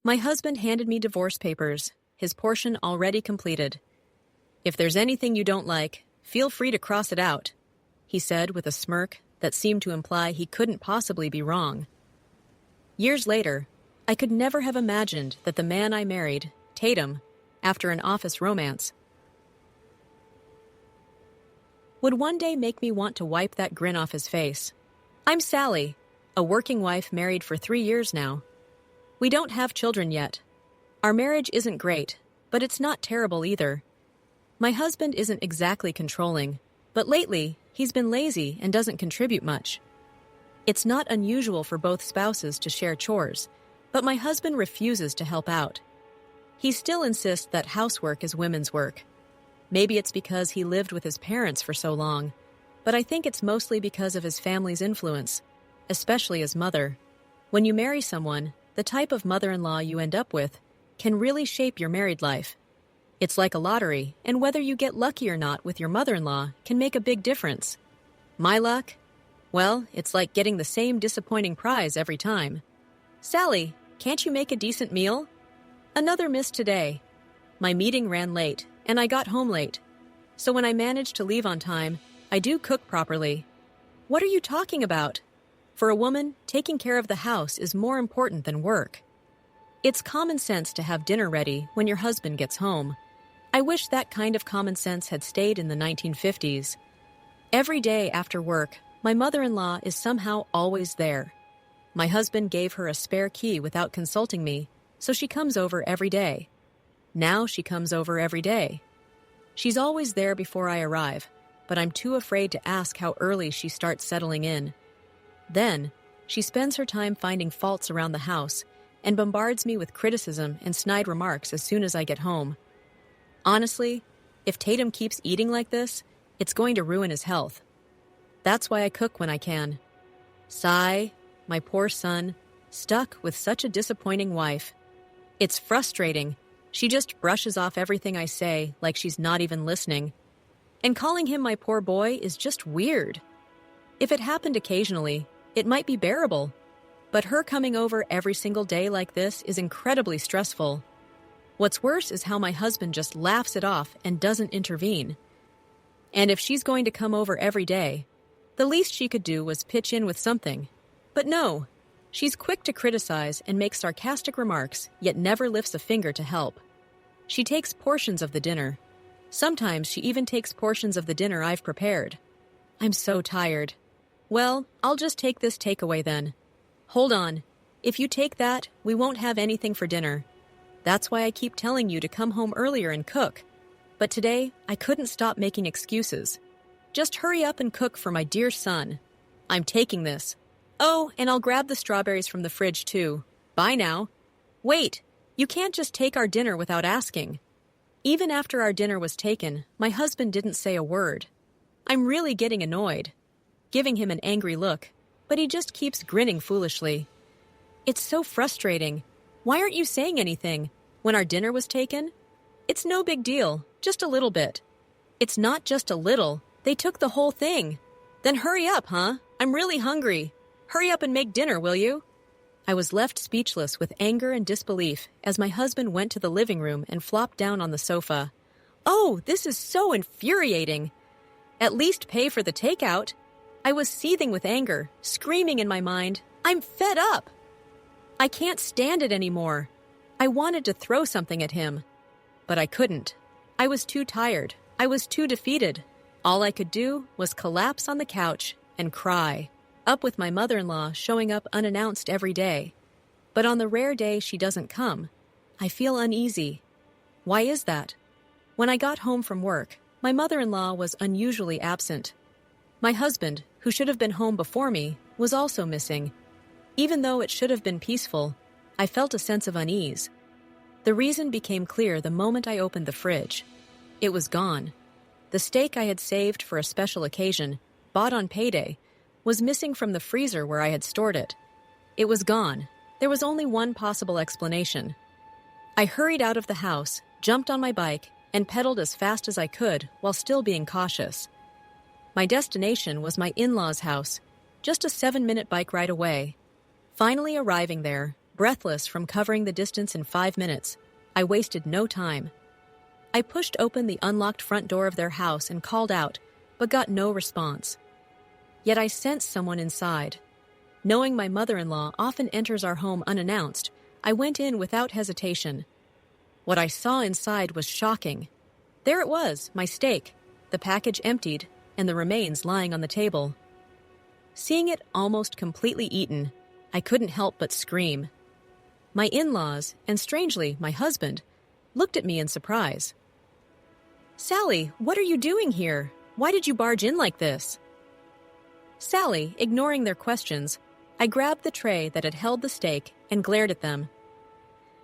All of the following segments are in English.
My husband handed me divorce papers, his portion already completed. "If there's anything you don't like, feel free to cross it out," he said with a smirk that seemed to imply he couldn't possibly be wrong. Years later, I could never have imagined that the man I married, Tatum, after an office romance, would one day make me want to wipe that grin off his face. I'm Sally, a working wife married for 3 years now. We don't have children yet. Our marriage isn't great, but it's not terrible either. My husband isn't exactly controlling, but lately he's been lazy and doesn't contribute much. It's not unusual for both spouses to share chores, but my husband refuses to help out. He still insists that housework is women's work. Maybe it's because he lived with his parents for so long, but I think it's mostly because of his family's influence, especially his mother. When you marry someone, the type of mother-in-law you end up with can really shape your married life. It's like a lottery, and whether you get lucky or not with your mother-in-law can make a big difference. My luck? Well, it's like getting the same disappointing prize every time. "Sally, can't you make a decent meal?" Another miss today. My meeting ran late, and I got home late. So when I manage to leave on time, I do cook properly. What are you talking about? For a woman, taking care of the house is more important than work. It's common sense to have dinner ready when your husband gets home. I wish that kind of common sense had stayed in the 1950s. Every day after work, my mother-in-law is somehow always there. My husband gave her a spare key without consulting me, so she comes over every day. Now she comes over every day. She's always there before I arrive, but I'm too afraid to ask how early she starts settling in. Then, she spends her time finding faults around the house and bombards me with criticism and snide remarks as soon as I get home. Honestly, if Tatum keeps eating like this, it's going to ruin his health. That's why I cook when I can. Sigh, my poor son, stuck with such a disappointing wife. It's frustrating. She just brushes off everything I say like she's not even listening. And calling him my poor boy is just weird. If it happened occasionally, it might be bearable. But her coming over every single day like this is incredibly stressful. What's worse is how my husband just laughs it off and doesn't intervene. And if she's going to come over every day, the least she could do was pitch in with something. But no, she's quick to criticize and make sarcastic remarks, yet never lifts a finger to help. She takes portions of the dinner. Sometimes she even takes portions of the dinner I've prepared. I'm so tired. Well, I'll just take this takeaway then. Hold on. If you take that, we won't have anything for dinner. That's why I keep telling you to come home earlier and cook. But today, I couldn't stop making excuses. Just hurry up and cook for my dear son. I'm taking this. Oh, and I'll grab the strawberries from the fridge too. Bye now. Wait, you can't just take our dinner without asking. Even after our dinner was taken, my husband didn't say a word. I'm really getting annoyed, giving him an angry look, but he just keeps grinning foolishly. It's so frustrating. Why aren't you saying anything? When our dinner was taken? It's no big deal, just a little bit. It's not just a little, they took the whole thing. Then hurry up, huh? I'm really hungry. Hurry up and make dinner, will you? I was left speechless with anger and disbelief as my husband went to the living room and flopped down on the sofa. Oh, this is so infuriating. At least pay for the takeout. I was seething with anger, screaming in my mind, I'm fed up. I can't stand it anymore. I wanted to throw something at him, but I couldn't. I was too tired. I was too defeated. All I could do was collapse on the couch and cry, up with my mother-in-law showing up unannounced every day. But on the rare day she doesn't come, I feel uneasy. Why is that? When I got home from work, my mother-in-law was unusually absent. My husband, who should have been home before me, was also missing. Even though it should have been peaceful, I felt a sense of unease. The reason became clear the moment I opened the fridge. It was gone. The steak I had saved for a special occasion, bought on payday, was missing from the freezer where I had stored it. It was gone. There was only one possible explanation. I hurried out of the house, jumped on my bike, and pedaled as fast as I could while still being cautious. My destination was my in-laws' house, just a 7-minute bike ride away. Finally arriving there, Breathless from covering the distance in 5 minutes, I wasted no time. I pushed open the unlocked front door of their house and called out, but got no response. Yet I sensed someone inside. Knowing my mother-in-law often enters our home unannounced, I went in without hesitation. What I saw inside was shocking. There it was, my steak, the package emptied, and the remains lying on the table. Seeing it almost completely eaten, I couldn't help but scream. My in-laws, and strangely, my husband, looked at me in surprise. "Sally, what are you doing here? Why did you barge in like this?" Sally, ignoring their questions, I grabbed the tray that had held the steak and glared at them.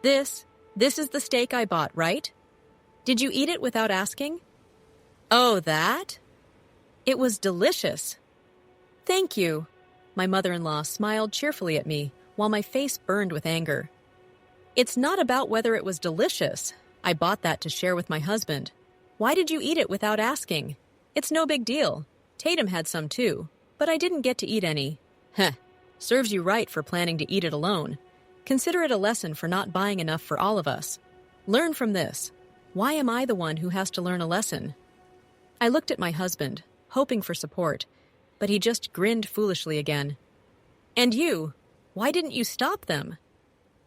This is the steak I bought, right? Did you eat it without asking?" "Oh, that?" "It was delicious." "Thank you." My mother-in-law smiled cheerfully at me while my face burned with anger. "It's not about whether it was delicious. I bought that to share with my husband. Why did you eat it without asking? It's no big deal. Tatum had some too, but I didn't get to eat any." "Heh, serves you right for planning to eat it alone. Consider it a lesson for not buying enough for all of us. Learn from this. Why am I the one who has to learn a lesson?" I looked at my husband, hoping for support, but he just grinned foolishly again. "And you? Why didn't you stop them?"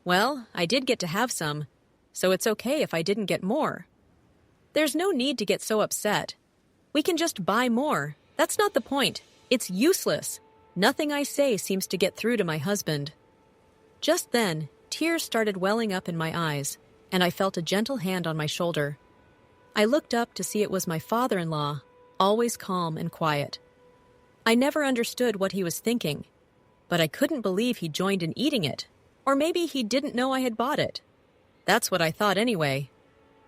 "Well, I did get to have some, so it's okay if I didn't get more." "There's no need to get so upset. We can just buy more. That's not the point. It's useless." Nothing I say seems to get through to my husband. Just then, tears started welling up in my eyes, and I felt a gentle hand on my shoulder. I looked up to see it was my father-in-law, always calm and quiet. I never understood what he was thinking, but I couldn't believe he joined in eating it, or maybe he didn't know I had bought it. That's what I thought anyway.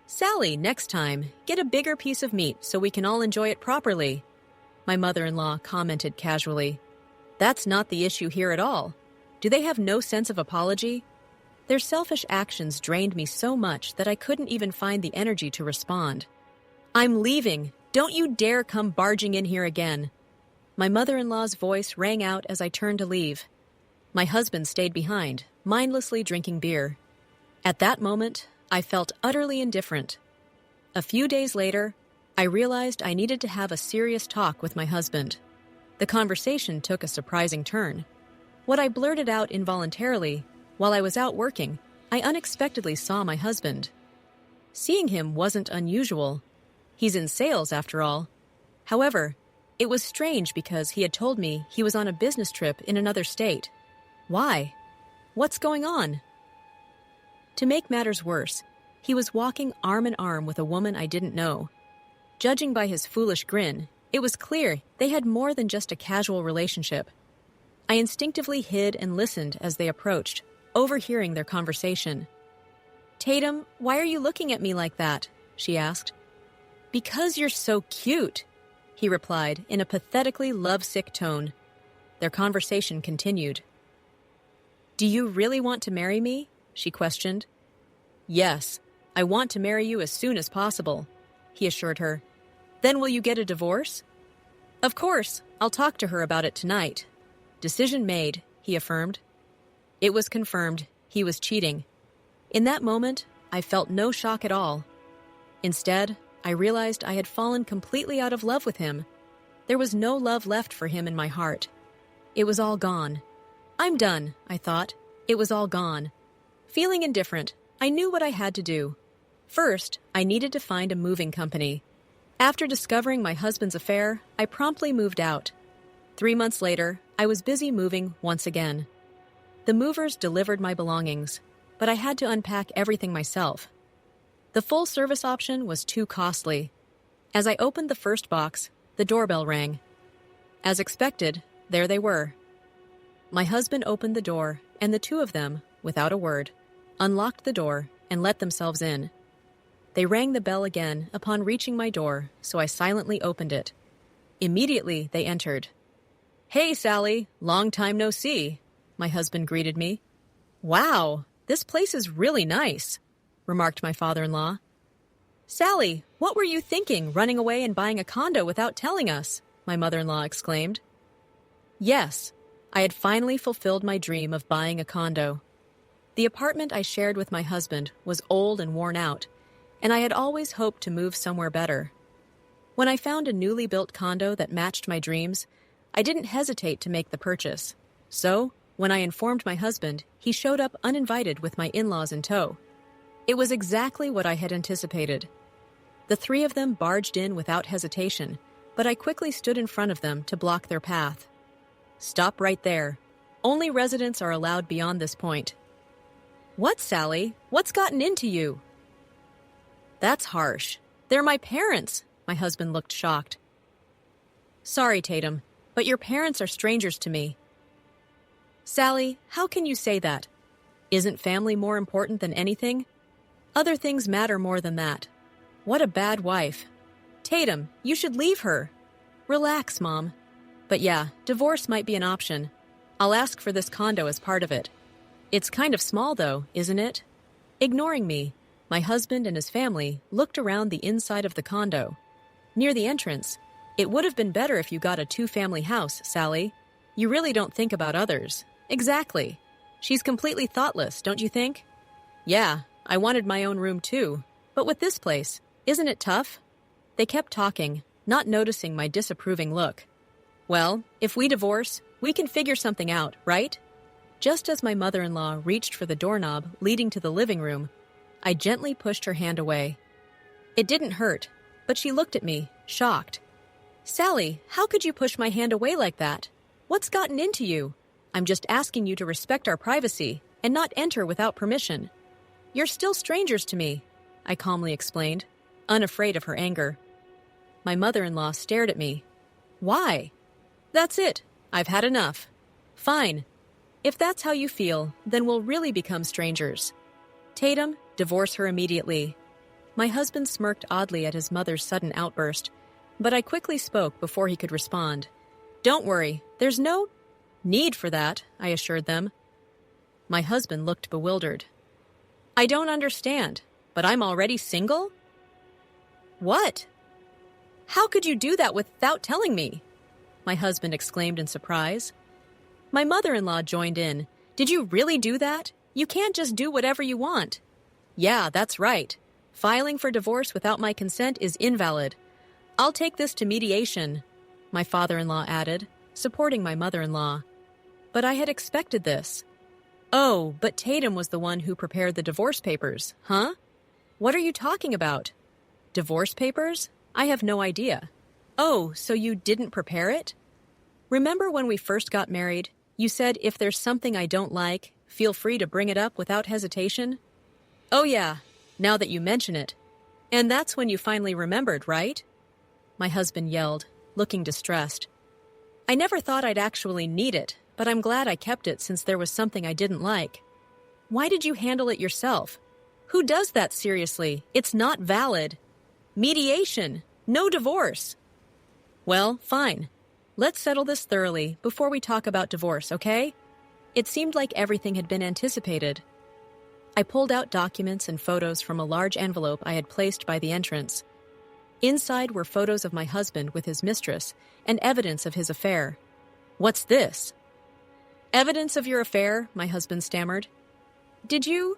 "Sally, next time, get a bigger piece of meat so we can all enjoy it properly," my mother-in-law commented casually. "That's not the issue here at all. Do they have no sense of apology?" Their selfish actions drained me so much that I couldn't even find the energy to respond. "I'm leaving. Don't you dare come barging in here again." My mother-in-law's voice rang out as I turned to leave. My husband stayed behind, mindlessly drinking beer. At that moment, I felt utterly indifferent. A few days later, I realized I needed to have a serious talk with my husband. The conversation took a surprising turn. What I blurted out involuntarily, while I was out working, I unexpectedly saw my husband. Seeing him wasn't unusual. He's in sales, after all. However, it was strange because he had told me he was on a business trip in another state. Why? What's going on? To make matters worse, he was walking arm in arm with a woman I didn't know. Judging by his foolish grin, it was clear they had more than just a casual relationship. I instinctively hid and listened as they approached, overhearing their conversation. "Tatum, why are you looking at me like that?" she asked. "Because you're so cute," he replied in a pathetically lovesick tone. Their conversation continued. "Do you really want to marry me?" she questioned. "Yes, I want to marry you as soon as possible," he assured her. "Then will you get a divorce?" "Of course, I'll talk to her about it tonight." "Decision made," he affirmed. It was confirmed he was cheating. In that moment, I felt no shock at all. Instead, I realized I had fallen completely out of love with him. There was no love left for him in my heart. It was all gone. "I'm done," I thought. It was all gone. Feeling indifferent, I knew what I had to do. First, I needed to find a moving company. After discovering my husband's affair, I promptly moved out. 3 months later, I was busy moving once again. The movers delivered my belongings, but I had to unpack everything myself. The full-service option was too costly. As I opened the first box, the doorbell rang. As expected, there they were. My husband opened the door, and the two of them, without a word, unlocked the door and let themselves in. They rang the bell again upon reaching my door, so I silently opened it. Immediately, they entered. "Hey, Sally, long time no see," my husband greeted me. "Wow, this place is really nice," remarked my father-in-law. "Sally, what were you thinking, running away and buying a condo without telling us?" my mother-in-law exclaimed. Yes, I had finally fulfilled my dream of buying a condo. The apartment I shared with my husband was old and worn out, and I had always hoped to move somewhere better. When I found a newly built condo that matched my dreams, I didn't hesitate to make the purchase. So, when I informed my husband, he showed up uninvited with my in-laws in tow. It was exactly what I had anticipated. The three of them barged in without hesitation, but I quickly stood in front of them to block their path. Stop right there. Only residents are allowed beyond this point. What, Sally? What's gotten into you? That's harsh. They're my parents. My husband looked shocked. Sorry, Tatum, but your parents are strangers to me. Sally, how can you say that? Isn't family more important than anything? Other things matter more than that. What a bad wife. Tatum, you should leave her. Relax, Mom. But yeah, divorce might be an option. I'll ask for this condo as part of it. It's kind of small, though, isn't it? Ignoring me, my husband and his family looked around the inside of the condo. Near the entrance, it would have been better if you got a two-family house, Sally. You really don't think about others. Exactly. She's completely thoughtless, don't you think? Yeah, I wanted my own room too. But with this place, isn't it tough? They kept talking, not noticing my disapproving look. Well, if we divorce, we can figure something out, right? Just as my mother-in-law reached for the doorknob leading to the living room, I gently pushed her hand away. It didn't hurt, but she looked at me, shocked. Sally, how could you push my hand away like that? What's gotten into you? I'm just asking you to respect our privacy and not enter without permission. You're still strangers to me, I calmly explained, unafraid of her anger. My mother-in-law stared at me. Why? That's it. I've had enough. Fine. If that's how you feel, then we'll really become strangers. Tatum, divorce her immediately. My husband smirked oddly at his mother's sudden outburst, but I quickly spoke before he could respond. Don't worry, there's no need for that, I assured them. My husband looked bewildered. I don't understand, but I'm already single? What? How could you do that without telling me? My husband exclaimed in surprise. My mother-in-law joined in. Did you really do that? You can't just do whatever you want. Yeah, that's right. Filing for divorce without my consent is invalid. I'll take this to mediation, my father-in-law added, supporting my mother-in-law. But I had expected this. Oh, but Tatum was the one who prepared the divorce papers, huh? What are you talking about? Divorce papers? I have no idea. Oh, so you didn't prepare it? Remember when we first got married, you said if there's something I don't like, feel free to bring it up without hesitation? Oh yeah, now that you mention it. And that's when you finally remembered, right? My husband yelled, looking distressed. I never thought I'd actually need it, but I'm glad I kept it since there was something I didn't like. Why did you handle it yourself? Who does that seriously? It's not valid. Mediation, no divorce. Well, fine. Let's settle this thoroughly before we talk about divorce, okay? It seemed like everything had been anticipated. I pulled out documents and photos from a large envelope I had placed by the entrance. Inside were photos of my husband with his mistress and evidence of his affair. What's this? Evidence of your affair, my husband stammered. Did you?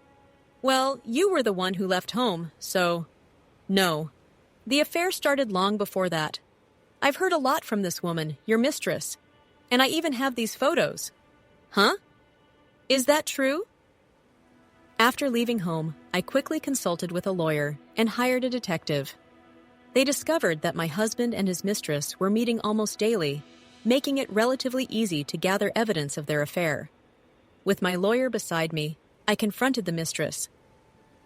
Well, you were the one who left home, so... No. The affair started long before that. I've heard a lot from this woman, your mistress, and I even have these photos. Huh? Is that true? After leaving home, I quickly consulted with a lawyer and hired a detective. They discovered that my husband and his mistress were meeting almost daily, making it relatively easy to gather evidence of their affair. With my lawyer beside me, I confronted the mistress.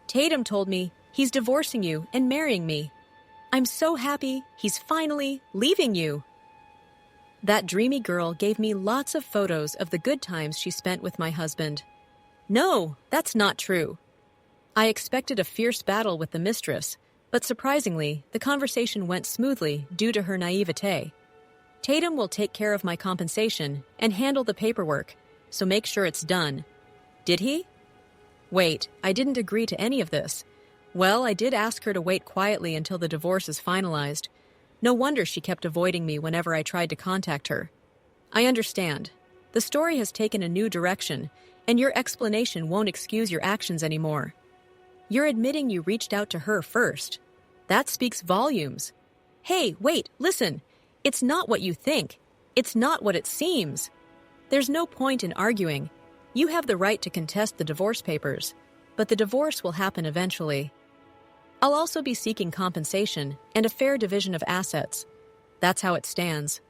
Tatum told me he's divorcing you and marrying me. I'm so happy he's finally leaving you. That dreamy girl gave me lots of photos of the good times she spent with my husband. No, that's not true. I expected a fierce battle with the mistress, but surprisingly, the conversation went smoothly due to her naivete. Tatum will take care of my compensation and handle the paperwork, so make sure it's done. Did he? Wait, I didn't agree to any of this. Well, I did ask her to wait quietly until the divorce is finalized. No wonder she kept avoiding me whenever I tried to contact her. I understand. The story has taken a new direction, and your explanation won't excuse your actions anymore. You're admitting you reached out to her first. That speaks volumes. Hey, wait, listen. It's not what you think. It's not what it seems. There's no point in arguing. You have the right to contest the divorce papers, but the divorce will happen eventually. I'll also be seeking compensation and a fair division of assets. That's how it stands.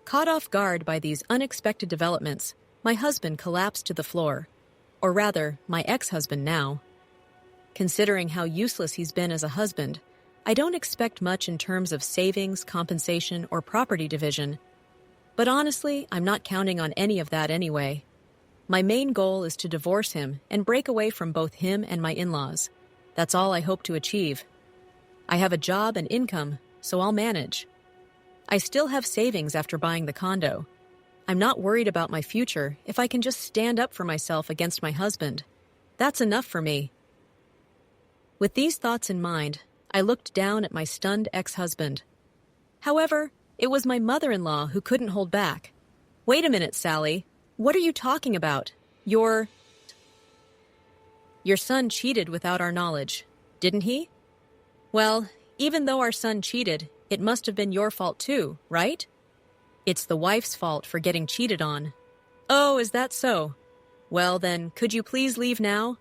Caught off guard by these unexpected developments, my husband collapsed to the floor. Or rather, my ex-husband now. Considering how useless he's been as a husband, I don't expect much in terms of savings, compensation, or property division. But honestly, I'm not counting on any of that anyway. My main goal is to divorce him and break away from both him and my in-laws. That's all I hope to achieve. I have a job and income, so I'll manage. I still have savings after buying the condo. I'm not worried about my future if I can just stand up for myself against my husband. That's enough for me. With these thoughts in mind, I looked down at my stunned ex-husband. However, it was my mother-in-law who couldn't hold back. Wait a minute, Sally. What are you talking about? Your son cheated without our knowledge, didn't he? Well, even though our son cheated, it must have been your fault too, right? It's the wife's fault for getting cheated on. Oh, is that so? Well then, could you please leave now?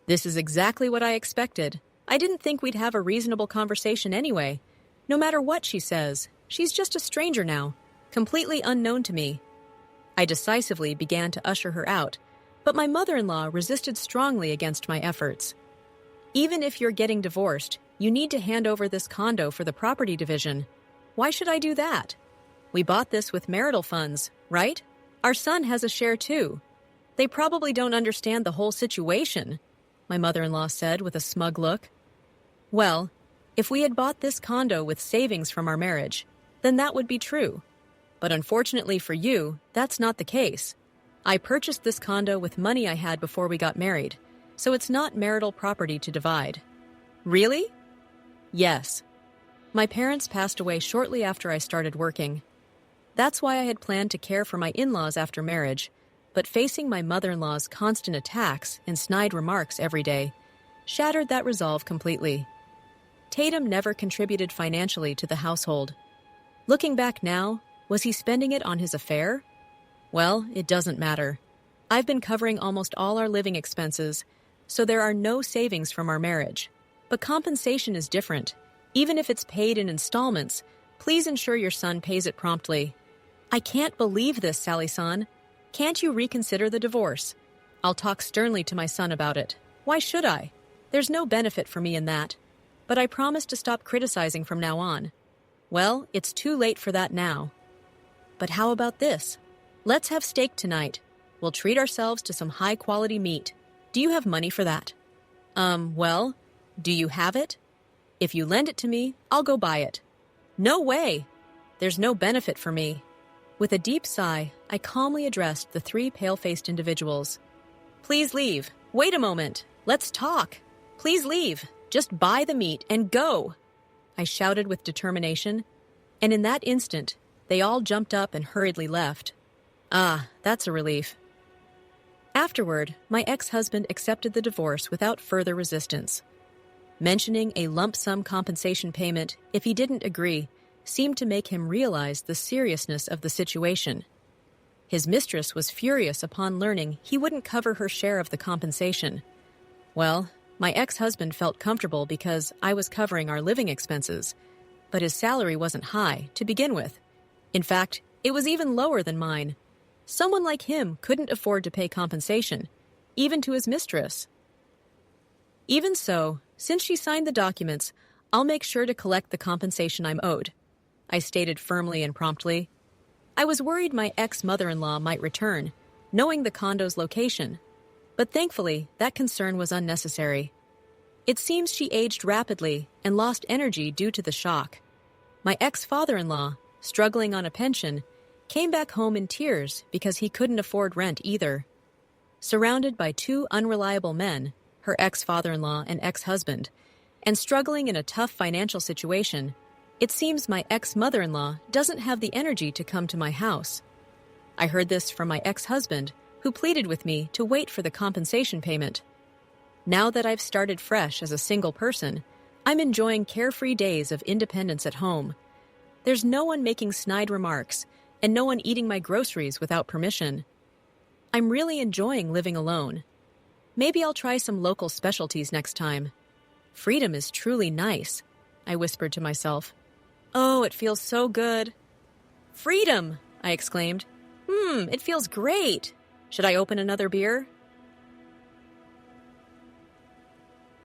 This is exactly what I expected. I didn't think we'd have a reasonable conversation anyway. No matter what she says, she's just a stranger now, completely unknown to me. I decisively began to usher her out, but my mother-in-law resisted strongly against my efforts. Even if you're getting divorced, you need to hand over this condo for the property division. Why should I do that? We bought this with marital funds, right? Our son has a share too. They probably don't understand the whole situation, my mother-in-law said with a smug look. Well, if we had bought this condo with savings from our marriage, then that would be true. But unfortunately for you, that's not the case. I purchased this condo with money I had before we got married, so it's not marital property to divide. Really? Yes. My parents passed away shortly after I started working. That's why I had planned to care for my in-laws after marriage, but facing my mother-in-law's constant attacks and snide remarks every day shattered that resolve completely. Tatum never contributed financially to the household. Looking back now, was he spending it on his affair? Well, it doesn't matter. I've been covering almost all our living expenses, so there are no savings from our marriage. But compensation is different. Even if it's paid in installments, please ensure your son pays it promptly. I can't believe this, Sally-san. Can't you reconsider the divorce? I'll talk sternly to my son about it. Why should I? There's no benefit for me in that. But I promise to stop criticizing from now on. Well, it's too late for that now. But how about this? Let's have steak tonight. We'll treat ourselves to some high-quality meat. Do you have money for that? Well, do you have it? If you lend it to me, I'll go buy it. No way! There's no benefit for me. With a deep sigh, I calmly addressed the three pale-faced individuals. Please leave. Wait a moment. Let's talk. Please leave. Just buy the meat and go. I shouted with determination, and in that instant, they all jumped up and hurriedly left. Ah, that's a relief. Afterward, my ex-husband accepted the divorce without further resistance. Mentioning a lump sum compensation payment if he didn't agree seemed to make him realize the seriousness of the situation. His mistress was furious upon learning he wouldn't cover her share of the compensation. Well, my ex-husband felt comfortable because I was covering our living expenses, but his salary wasn't high to begin with. In fact, it was even lower than mine. Someone like him couldn't afford to pay compensation, even to his mistress. Even so, since she signed the documents, I'll make sure to collect the compensation I'm owed, I stated firmly and promptly. I was worried my ex-mother-in-law might return, knowing the condo's location, but thankfully that concern was unnecessary. It seems she aged rapidly and lost energy due to the shock. My ex-father-in-law, struggling on a pension, came back home in tears because he couldn't afford rent either. Surrounded by two unreliable men, her ex-father-in-law and ex-husband, and struggling in a tough financial situation, it seems my ex-mother-in-law doesn't have the energy to come to my house. I heard this from my ex-husband, who pleaded with me to wait for the compensation payment. Now that I've started fresh as a single person, I'm enjoying carefree days of independence at home. There's no one making snide remarks, and no one eating my groceries without permission. I'm really enjoying living alone. Maybe I'll try some local specialties next time. Freedom is truly nice, I whispered to myself. Oh, it feels so good. Freedom, I exclaimed. It feels great. Should I open another beer?